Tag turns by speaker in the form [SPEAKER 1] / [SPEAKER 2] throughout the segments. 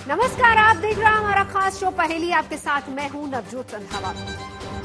[SPEAKER 1] नमस्कार, आप देख रहे हैं हमारा खास शो पहेली। आपके साथ मैं हूं नवजोत रंधावा।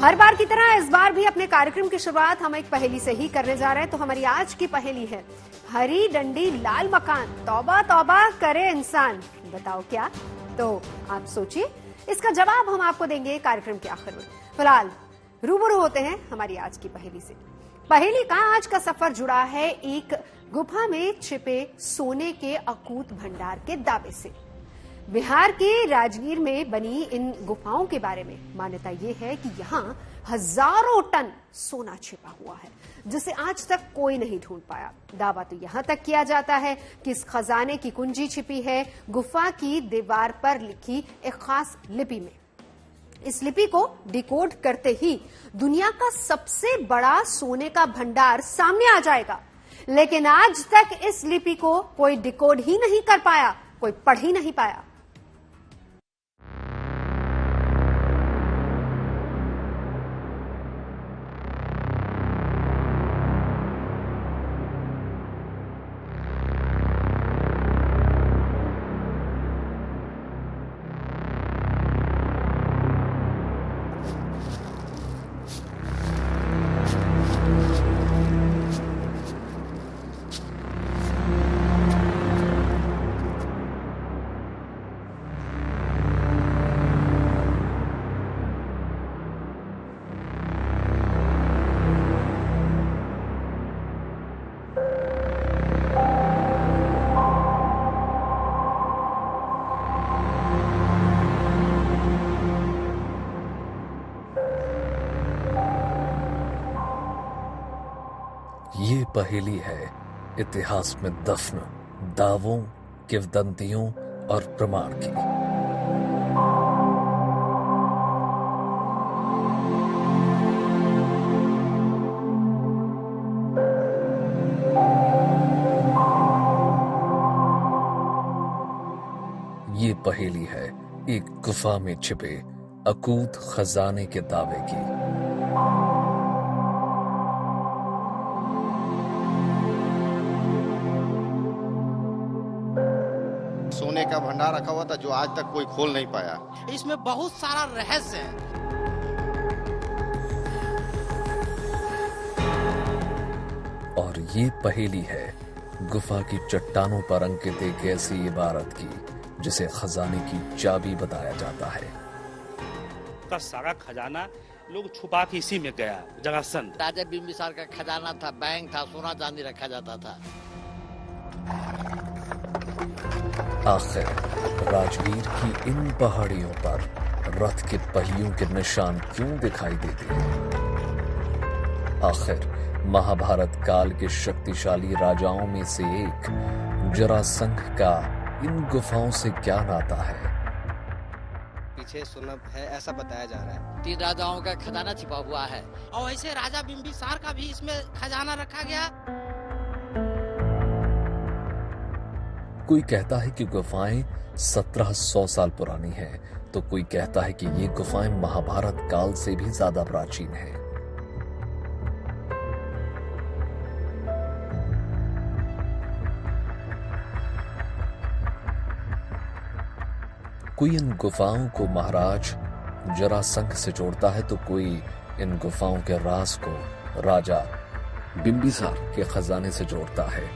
[SPEAKER 1] हर बार की तरह इस बार भी अपने कार्यक्रम की शुरुआत हम एक पहेली से ही करने जा रहे हैं। तो हमारी आज की पहेली है, हरी डंडी लाल मकान, तौबा तौबा करे इंसान, बताओ क्या। तो आप सोचिए, इसका जवाब हम आपको देंगे कार्यक्रम के आखिर में। फिलहाल रूबरू होते हैं हमारी आज की पहेली से। पहेली का आज का सफर जुड़ा है एक गुफा में छिपे सोने के अकूत भंडार के दावे से। बिहार के राजगीर में बनी इन गुफाओं के बारे में मान्यता यह है कि यहाँ हजारों टन सोना छिपा हुआ है, जिसे आज तक कोई नहीं ढूंढ पाया। दावा तो यहां तक किया जाता है कि इस खजाने की कुंजी छिपी है गुफा की दीवार पर लिखी एक खास लिपि में। इस लिपि को डिकोड करते ही दुनिया का सबसे बड़ा सोने का भंडार सामने आ जाएगा। लेकिन आज तक इस लिपि को कोई डिकोड ही नहीं कर पाया, कोई पढ़ ही नहीं पाया।
[SPEAKER 2] ये पहेली है इतिहास में दफन दावों, किंवदंतियों और प्रमाण की। ये पहेली है एक गुफा में छिपे अकूत खजाने के दावे की।
[SPEAKER 3] सोने का भंडार रखा हुआ था जो आज तक कोई खोल नहीं पाया।
[SPEAKER 4] इसमें बहुत सारा रहस्य है।
[SPEAKER 2] और ये पहेली है गुफा की चट्टानों पर अंकित एक ऐसी इबारत की जिसे खजाने की चाबी बताया जाता है।
[SPEAKER 5] का सारा खजाना लोग छुपा के इसी में गया जरासंध।
[SPEAKER 4] राजा बिंबिसार का खजाना था, बैंक था, सोना चांदी रखा जाता था।
[SPEAKER 2] आखिर राजगीर की इन पहाड़ियों पर रथ के पहियों के निशान क्यों दिखाई देते हैं? आखिर महाभारत काल के शक्तिशाली राजाओं में से एक जरासंध का इन गुफाओं से क्या नाता है?
[SPEAKER 6] पीछे सोना है ऐसा बताया जा रहा है।
[SPEAKER 4] 3 राजाओं का खजाना छिपा हुआ है
[SPEAKER 5] और ऐसे राजा बिंबिसार का भी इसमें खजाना रखा गया।
[SPEAKER 2] कोई कहता है कि गुफाएं 1700 साल पुरानी हैं, तो कोई कहता है कि ये गुफाएं महाभारत काल से भी ज्यादा प्राचीन हैं। कोई इन गुफाओं को महाराज जरासंध से जोड़ता है, तो कोई इन गुफाओं के राज को राजा बिंबिसार के खजाने से जोड़ता है।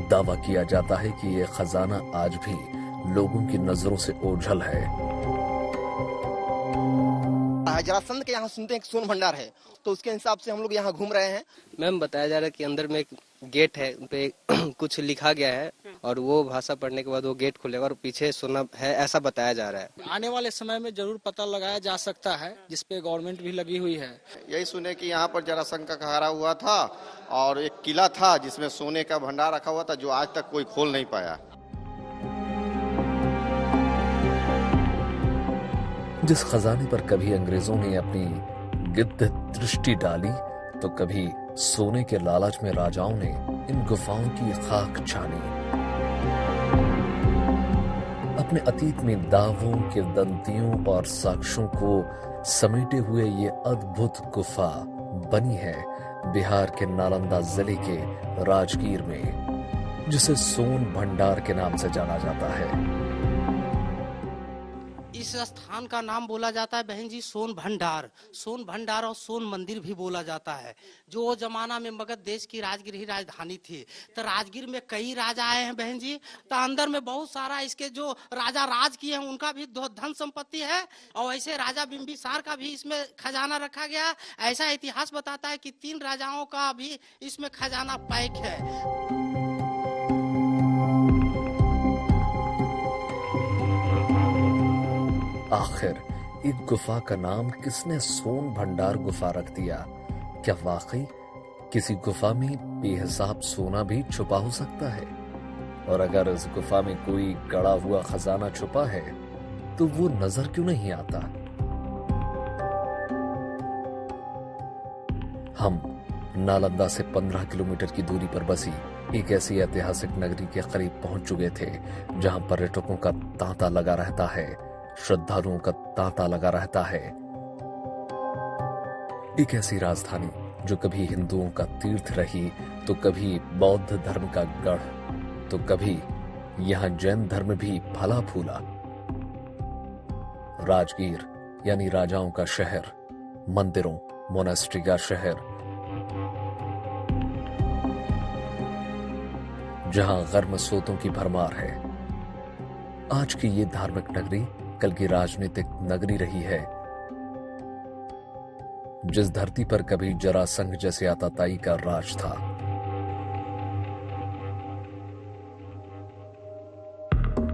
[SPEAKER 2] दावा किया जाता है कि यह खजाना आज भी लोगों की नजरों से ओझल है।
[SPEAKER 6] जरासंध के यहाँ सुनते हैं कि सोन भंडार है, तो उसके हिसाब से हम लोग यहाँ घूम रहे हैं। मैम बताया जा रहा है कि अंदर में एक गेट है, उन पे कुछ लिखा गया है और वो भाषा पढ़ने के बाद वो गेट खुलेगा और पीछे सोना है ऐसा बताया जा रहा है।
[SPEAKER 7] आने वाले समय में जरूर पता लगाया जा सकता है, जिसपे गवर्नमेंट भी लगी हुई है।
[SPEAKER 3] यही सुने कि यहाँ पर जरासंध का खड़ा हुआ था और एक किला था जिसमें सोने का भंडार रखा हुआ था जो आज तक कोई खोल नहीं पाया।
[SPEAKER 2] जिस खजाने पर कभी अंग्रेजों ने अपनी गिद्ध दृष्टि डाली, तो कभी सोने के लालच में राजाओं ने इन गुफाओं की खाक छानी। अपने अतीत में दावों, किंवदंतियों और साक्ष्यों को समेटे हुए ये अद्भुत गुफा बनी है बिहार के नालंदा जिले के राजगीर में, जिसे सोन भंडार के नाम से जाना जाता है।
[SPEAKER 8] इस स्थान का नाम बोला जाता है बहन जी सोन भंडार और सोन मंदिर भी बोला जाता है। जो जमाना में मगध देश की राजगीर ही राजधानी थी, तो राजगीर में कई राजा आए हैं बहन जी। तो अंदर में बहुत सारा इसके जो राजा राज किए हैं उनका भी धन संपत्ति है, और ऐसे राजा बिंबिसार का भी इसमें खजाना रखा गया। ऐसा इतिहास बताता है कि 3 राजाओं का भी इसमें खजाना पैक है।
[SPEAKER 2] आखिर एक गुफा का नाम किसने सोन भंडार गुफा रख दिया? क्या वाकई किसी गुफा में बेहिसाब सोना भी छुपा हो सकता है? और अगर इस गुफा में कोई गड़ा हुआ खजाना छुपा है तो वो नजर क्यों नहीं आता? हम नालंदा से 15 किलोमीटर की दूरी पर बसी एक ऐसी ऐतिहासिक नगरी के करीब पहुंच चुके थे जहां पर्यटकों का तांता लगा रहता है, श्रद्धालुओं का तांता लगा रहता है। एक ऐसी राजधानी जो कभी हिंदुओं का तीर्थ रही, तो कभी बौद्ध धर्म का गढ़, तो कभी यहां जैन धर्म भी फला फूला। राजगीर यानी राजाओं का शहर, मंदिरों, मोनेस्ट्री का शहर, जहां गर्म सोतों की भरमार है। आज की ये धार्मिक नगरी कल की राजनीतिक नगरी रही है। जिस धरती पर कभी जरासंध जैसे आताताई का राज था,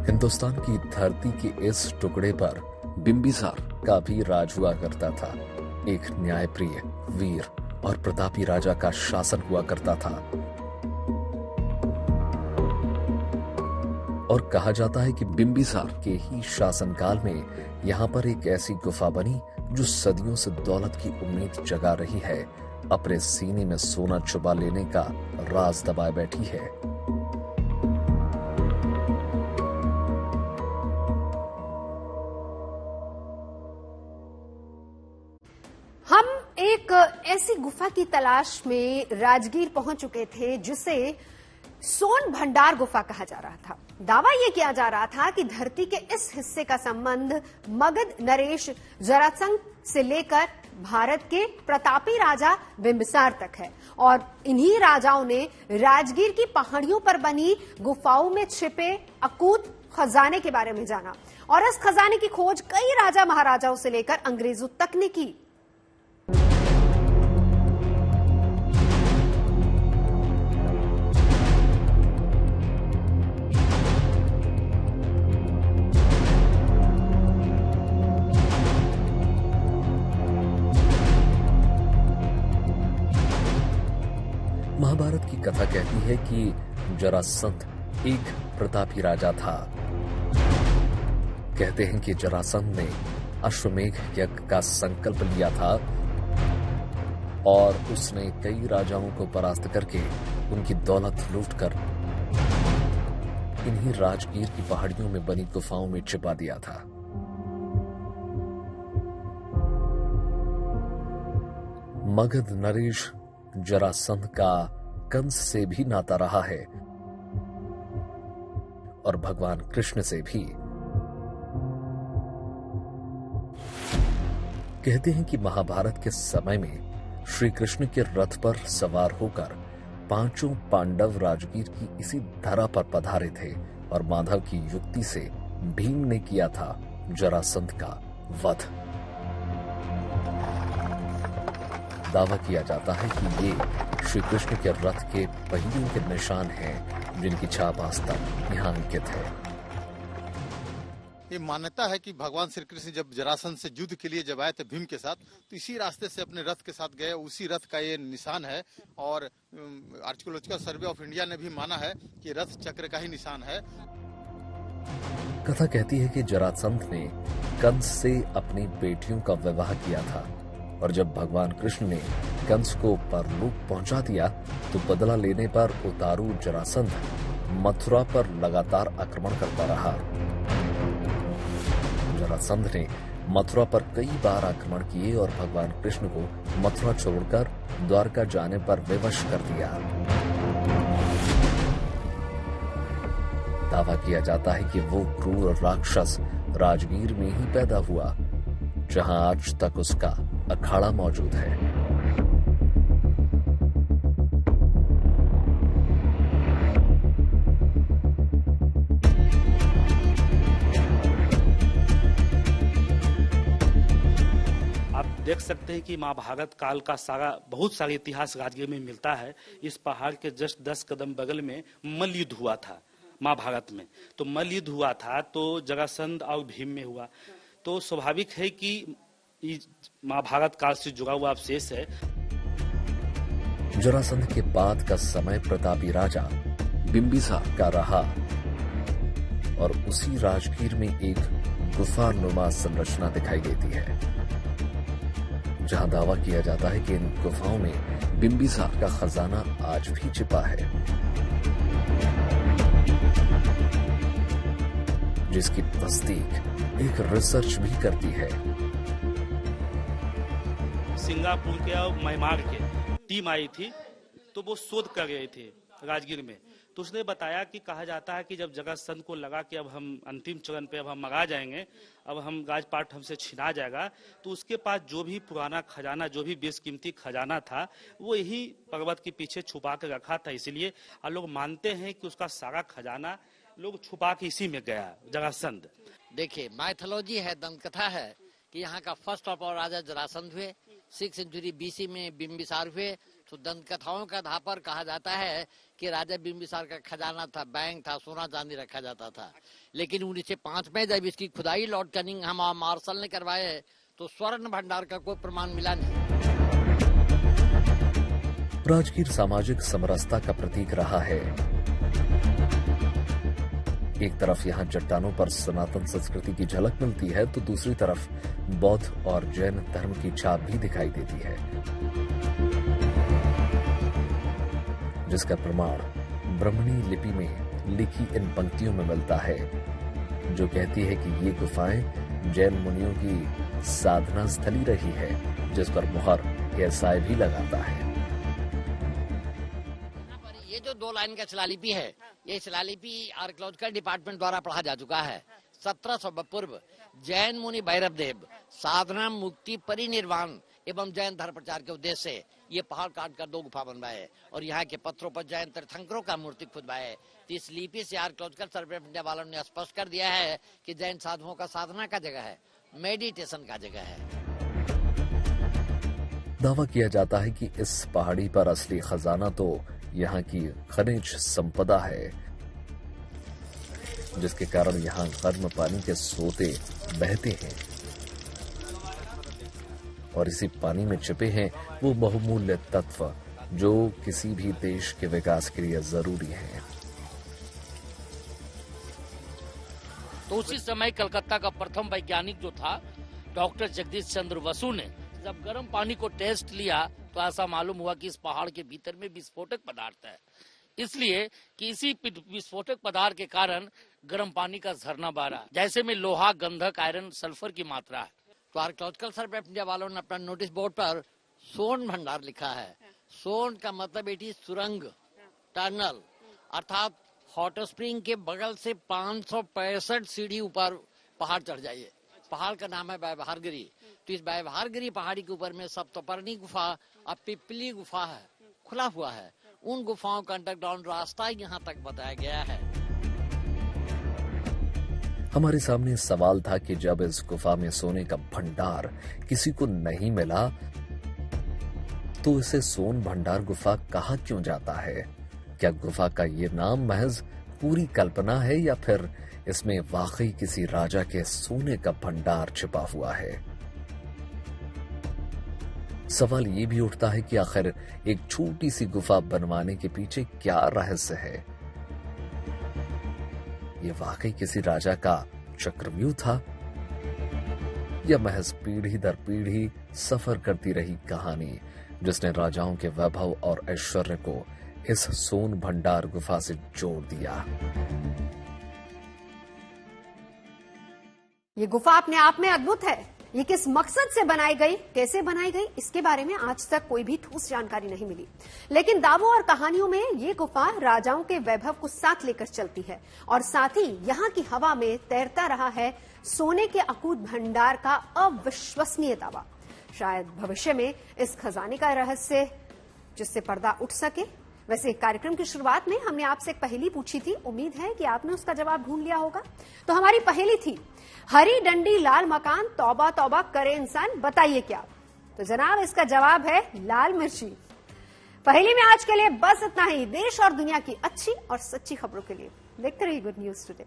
[SPEAKER 2] हिंदुस्तान की धरती के इस टुकड़े पर बिंबिसार का भी राज हुआ करता था। एक न्यायप्रिय, वीर और प्रतापी राजा का शासन हुआ करता था। और कहा जाता है कि बिंबिसार के ही शासनकाल में यहां पर एक ऐसी गुफा बनी जो सदियों से दौलत की उम्मीद जगा रही है, अपने सीने में सोना छुपा लेने का राज दबाए बैठी है।
[SPEAKER 1] हम एक ऐसी गुफा की तलाश में राजगीर पहुंच चुके थे जिसे सोन भंडार गुफा कहा जा रहा था। दावा यह किया जा रहा था कि धरती के इस हिस्से का संबंध मगध नरेश जरासंध से लेकर भारत के प्रतापी राजा बिंबिसार तक है, और इन्हीं राजाओं ने राजगीर की पहाड़ियों पर बनी गुफाओं में छिपे अकूत खजाने के बारे में जाना, और इस खजाने की खोज कई राजा महाराजाओं से लेकर अंग्रेजों तक ने की।
[SPEAKER 2] महाभारत की कथा कहती है कि जरासंध एक प्रतापी राजा था। कहते हैं कि जरासंध ने अश्वमेघ यज्ञ का संकल्प लिया था और उसने कई राजाओं को परास्त करके उनकी दौलत लूटकर इन्हीं राजगीर की पहाड़ियों में बनी गुफाओं में छिपा दिया था। मगध नरेश जरासंध का कंस से भी नाता रहा है और भगवान कृष्ण से भी। कहते हैं कि महाभारत के समय में श्री कृष्ण के रथ पर सवार होकर 5 पांडव राजगीर की इसी धरा पर पधारे थे और माधव की युक्ति से भीम ने किया था जरासंध का वध। दावा किया जाता है कि ये श्री कृष्ण के रथ के पहियों के निशान हैं, जिनकी छाप आज तक यहाँ अंकित है।
[SPEAKER 9] ये मान्यता है कि भगवान श्री कृष्ण जब जरासंध से युद्ध के लिए जब आए थे भीम के साथ, तो इसी रास्ते से अपने रथ के साथ गए, उसी रथ का ये निशान है। और आर्कियोलॉजिकल सर्वे ऑफ इंडिया ने भी माना है कि रथ चक्र का ही निशान है।
[SPEAKER 2] कथा कहती है कि जरासंध ने कंस से अपनी बेटियों का विवाह किया था, और जब भगवान कृष्ण ने कंस को परलोक पहुंचा दिया तो बदला लेने पर उतारू जरासंध मथुरा पर लगातार आक्रमण करता रहा। जरासंध ने मथुरा पर कई बार आक्रमण किए और भगवान कृष्ण को मथुरा छोड़कर द्वारका जाने पर विवश कर दिया। दावा किया जाता है कि वो क्रूर राक्षस राजगीर में ही पैदा हुआ, जहां आज तक उसका अखाड़ा मौजूद है।
[SPEAKER 5] देख सकते हैं कि महाभारत काल का बहुत सारा इतिहास राजगीर में मिलता है। इस पहाड़ के जस्ट 10 कदम बगल में मल्ल युद्ध हुआ था महाभारत में। तो मल्ल युद्ध हुआ था तो जरासंध और भीम में हुआ। तो स्वाभाविक है कि महाभारत काल से जुड़ा हुआ अवशेष है।
[SPEAKER 2] जरासंध के बाद का समय प्रतापी राजा बिंबिसार का रहा और उसी राजगीर में एक गुफा नुमा संरचना दिखाई देती है, जहां दावा किया जाता है कि इन गुफाओं में बिंबिसार का खजाना आज भी छिपा है, जिसकी तस्दीक एक रिसर्च भी करती है।
[SPEAKER 5] सिंगापुर के और म्यांमार के टीम आई थी, तो वो शोध कर रहे थे राजगीर में। तो उसने बताया कि कहा जाता है कि जब जरासंध को लगा कि अब हम अंतिम चरण पे अब हम मरा जाएंगे, अब हम राजपाट हमसे छिना जाएगा, तो उसके पास जो भी पुराना खजाना, जो भी बेशकीमती खजाना था, वो यही पर्वत के पीछे छुपा के रखा था। इसलिए लोग मानते हैं कि उसका सारा खजाना लोग छुपा के इसी में गया जरासंध।
[SPEAKER 4] देखिए, माइथोलॉजी है, दंतकथा है कि यहाँ का फर्स्ट ऑफ ऑल राजा जरासंध हुए, 6th सेंचुरी BC में बिंबिसार हुए। तो दंत कथाओं का आधार पर कहा जाता है कि राजा बिंबिसार का खजाना था, बैंक था, सोना चांदी रखा जाता था। लेकिन 1905 में जब इसकी खुदाई लॉर्ड कनिंघम और मार्शल ने करवाए तो स्वर्ण भंडार का कोई प्रमाण मिला नहीं।
[SPEAKER 2] राजगीर सामाजिक समरसता का प्रतीक रहा है। एक तरफ यहां चट्टानों पर सनातन संस्कृति की झलक मिलती है, तो दूसरी तरफ बौद्ध और जैन धर्म की छाप भी दिखाई देती है, जिसका प्रमाण ब्राह्मणी लिपि में लिखी इन पंक्तियों में मिलता है, जो कहती है कि ये गुफाएं जैन मुनियों की साधना स्थली रही है, जिस पर मुहर एएसआई भी लगाता है।
[SPEAKER 4] ये जो 2 लाइन का शिलालिपि है, ये शिलालिपि आर्कियोलॉजिकल डिपार्टमेंट द्वारा पढ़ा जा चुका है। 1700 पूर्व जैन मुनि भैरव देव साधना, मुक्ति, परिनिर्वाण एवं जैन धर्म प्रचार के उद्देश्य से ये पहाड़ काट कर 2 गुफा बनवाए और यहाँ के पत्थरों पर जैन तीर्थंकरों का मूर्ति खुदवाए। तो इस लिपि से आर्कियोलॉजिकल सर्वे ऑफ इंडिया वालों ने स्पष्ट कर दिया है कि जैन साधुओं का साधना का जगह है, मेडिटेशन का जगह है।
[SPEAKER 2] दावा किया जाता है कि इस पहाड़ी पर असली खजाना तो यहाँ की खनिज संपदा है, जिसके कारण यहाँ गर्म पानी के सोते बहते हैं और इसी पानी में छिपे हैं वो बहुमूल्य तत्व जो किसी भी देश के विकास के लिए जरूरी हैं।
[SPEAKER 10] तो उसी समय कलकत्ता का प्रथम वैज्ञानिक जो था डॉक्टर जगदीश चंद्र बसु ने जब गर्म पानी को टेस्ट लिया तो ऐसा मालूम हुआ कि इस पहाड़ के भीतर में विस्फोटक पदार्थ है, इसलिए कि इसी विस्फोटक पदार्थ के कारण गर्म पानी का झरना बह रहा है, जैसे में लोहा, गंधक, आयरन, सल्फर की मात्रा है।
[SPEAKER 4] तो आर्कियोलॉजिकल सर्वे ऑफ इंडिया वालों ने अपना नोटिस बोर्ड पर सोन भंडार लिखा है। सोन का मतलब बेटी सुरंग, टनल, अर्थात हॉट स्प्रिंग के बगल से 565 सीढ़ी ऊपर पहाड़ चढ़ जाइए। पहाड़ का नाम है व्यवहारगिरी। तो इस व्यवहारगिरी पहाड़ी के ऊपर में सप्तपर्णी गुफा और पिपली गुफा है, खुला हुआ है। उन गुफाओं का अंडरग्राउंड रास्ता यहाँ तक बताया गया है।
[SPEAKER 2] हमारे सामने सवाल था कि जब इस गुफा में सोने का भंडार किसी को नहीं मिला, तो इसे सोन भंडार गुफा कहा क्यों जाता है? क्या गुफा का ये नाम महज पूरी कल्पना है या फिर इसमें वाकई किसी राजा के सोने का भंडार छिपा हुआ है? सवाल ये भी उठता है कि आखिर एक छोटी सी गुफा बनवाने के पीछे क्या रहस्य है? ये वाकई किसी राजा का चक्रव्यूह था या महज पीढ़ी दर पीढ़ी सफर करती रही कहानी जिसने राजाओं के वैभव और ऐश्वर्य को इस सोन भंडार गुफा से जोड़ दिया?
[SPEAKER 1] ये गुफा अपने आप में अद्भुत है। ये किस मकसद से बनाई गई, कैसे बनाई गई, इसके बारे में आज तक कोई भी ठोस जानकारी नहीं मिली। लेकिन दावों और कहानियों में ये गुफा राजाओं के वैभव को साथ लेकर चलती है और साथ ही यहाँ की हवा में तैरता रहा है सोने के अकूत भंडार का अविश्वसनीय दावा। शायद भविष्य में इस खजाने का रहस्य जिससे पर्दा उठ सके। वैसे कार्यक्रम की शुरुआत में हमने आपसे एक पहेली पूछी थी, उम्मीद है कि आपने उसका जवाब ढूंढ लिया होगा। तो हमारी पहेली थी, हरी डंडी लाल मकान, तौबा तौबा करे इंसान, बताइए क्या। तो जनाब इसका जवाब है लाल मिर्ची। पहेली में आज के लिए बस इतना ही। देश और दुनिया की अच्छी और सच्ची खबरों के लिए देखते रहिए गुड न्यूज टुडे।